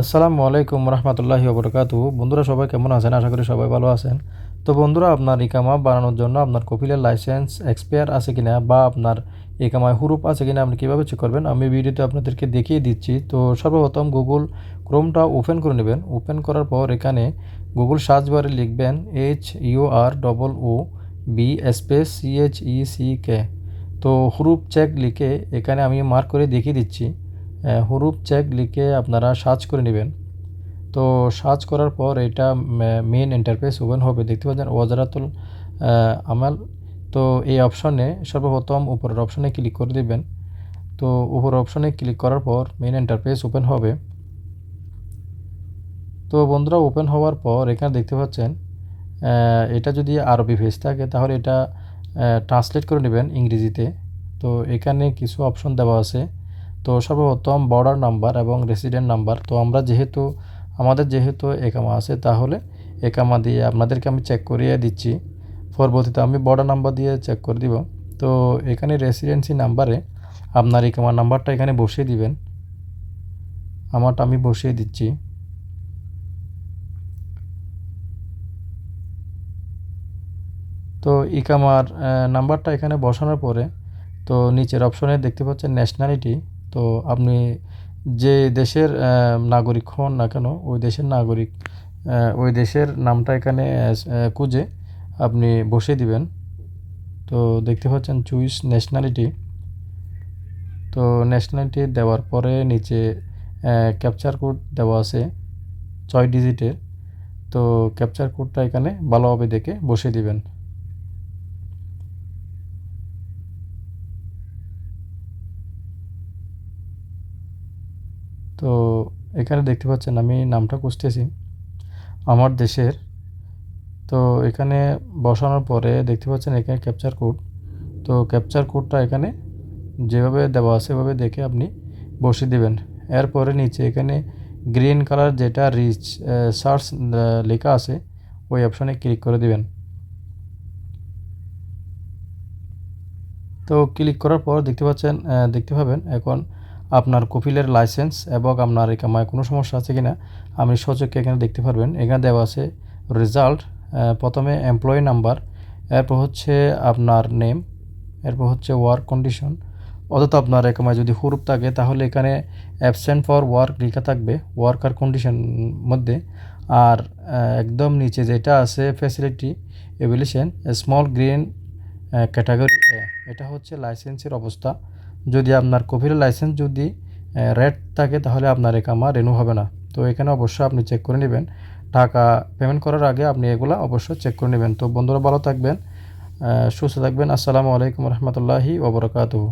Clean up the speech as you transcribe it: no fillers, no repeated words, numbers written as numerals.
আসসালামু আলাইকুম রহমতুল্লাহি ওবরকাতু। বন্ধুরা সবাই কেমন আছেন? আশা করি সবাই ভালো আছেন। তো বন্ধুরা, আপনার ইকামা বানানোর জন্য আপনার কপিলের লাইসেন্স এক্সপায়ার আছে কিনা বা আপনার ইকামায় হুরুপ আছে কিনা আপনি কীভাবে চেক করবেন আমি ভিডিওতে আপনাদেরকে দেখিয়ে দিচ্ছি। তো সর্বপ্রথম গুগল ক্রোমটা ওপেন করে নেবেন। ওপেন করার পর এখানে গুগল সার্চ বারে লিখবেন HUROOB স্পেস CHECK। তো হুরুপ চেক লিখে এখানে আমি মার্ক করে দেখিয়ে দিচ্ছি। হুরুপ চেক লিখে আপনারা সার্চ করে নেবেন। তো সার্চ করার পর এটা মেন ইন্টারফেস ওপেন হবে, দেখতে পাচ্ছেন ওয়াজারাতুল আমাল। তো এই অপশনে সর্বপ্রথম উপরের অপশনে ক্লিক করে দেবেন। তো উপরের অপশনে ক্লিক করার পর মেন ইন্টারফেস ওপেন হবে। তো বন্ধুরা, ওপেন হওয়ার পর এখানে দেখতে পাচ্ছেন এটা যদি আরবি পেজ থাকে তাহলে এটা ট্রান্সলেট করে নেবেন ইংরেজিতে। তো এখানে কিছু অপশন দেওয়া আছে। তো সর্বপ্রথম বর্ডার নাম্বার এবং রেসিডেন্ট নাম্বার। তো আমাদের যেহেতু একামা আছে তাহলে একামা দিয়ে আপনাদেরকে আমি চেক করিয়ে দিচ্ছি। পরবর্তীতে আমি বর্ডার নাম্বার দিয়ে চেক করে দিব। তো এখানে রেসিডেন্সি নাম্বারে আপনার একামার নাম্বারটা এখানে বসিয়ে দিবেন। আমারটা আমি বসিয়ে দিচ্ছি। তো ইকামার নাম্বারটা এখানে বসানোর পরে তো নিচের অপশনে দেখতে পাচ্ছেন ন্যাশনালিটি। তো আপনি যে দেশের নাগরিক হন না কেন ওই দেশের নামটা এখানে খুঁজে আপনি বসিয়ে দিবেন। তো দেখতে পাচ্ছেন চুইস ন্যাশনালিটি। তো ন্যাশনালিটি দেওয়ার পরে নিচে ক্যাপচার কোড দেওয়া আছে 6 ডিজিটের। তো ক্যাপচার কোডটা এখানে ভালোভাবে দেখে বসিয়ে দিবেন। তো এখানে দেখতে পাচ্ছেন আমি নামটা খুঁজতেছি আমার দেশের। তো এখানে বসানোর পরে দেখতে পাচ্ছেন এখানে ক্যাপচার কোড। তো ক্যাপচার কোডটা এখানে যেভাবে দেওয়া আছে সেভাবে দেখে আপনি বসিয়ে দেবেন। এরপরে নিচে এখানে গ্রিন কালার যেটা রিচ সার্চ লেখা আছে ওই অপশনে ক্লিক করে দিবেন। তো ক্লিক করার পর দেখতে পাবেন এখন আপনার কপিলের লাইসেন্স এবং আপনার একামায় কোনো সমস্যা আছে কিনা আপনি সচক্ষে এখানে দেখতে পারবেন। এখানে দেওয়া আছে রেজাল্ট। প্রথমে এমপ্লয়ি নাম্বার, এরপর হচ্ছে আপনার নেম, এরপর হচ্ছে ওয়ার্ক কন্ডিশন। অথবা আপনার একামায় যদি হুরুপ থাকে তাহলে এখানে অ্যাবসেন্ট ফর ওয়ার্ক লেখা থাকবে ওয়ার্কার কন্ডিশন মধ্যে। আর একদম নিচে যেটা আছে facility evaluation small green category এ, এটা হচ্ছে লাইসেন্সের অবস্থা। যদি আপনার কপিলের লাইসেন্স যদি রেড থাকে তাহলে আপনার একামা রেনু হবে না। তো এখানে অবশ্যই আপনি চেক করে নেবেন। টাকা পেমেন্ট করার আগে আপনি এগুলো অবশ্যই চেক করে নেবেন। তো বন্ধুরা ভালো থাকবেন, সুস্থ থাকবেন। আসসালামু আলাইকুম রহমতুল্লাহি ওবরাকাতুহু।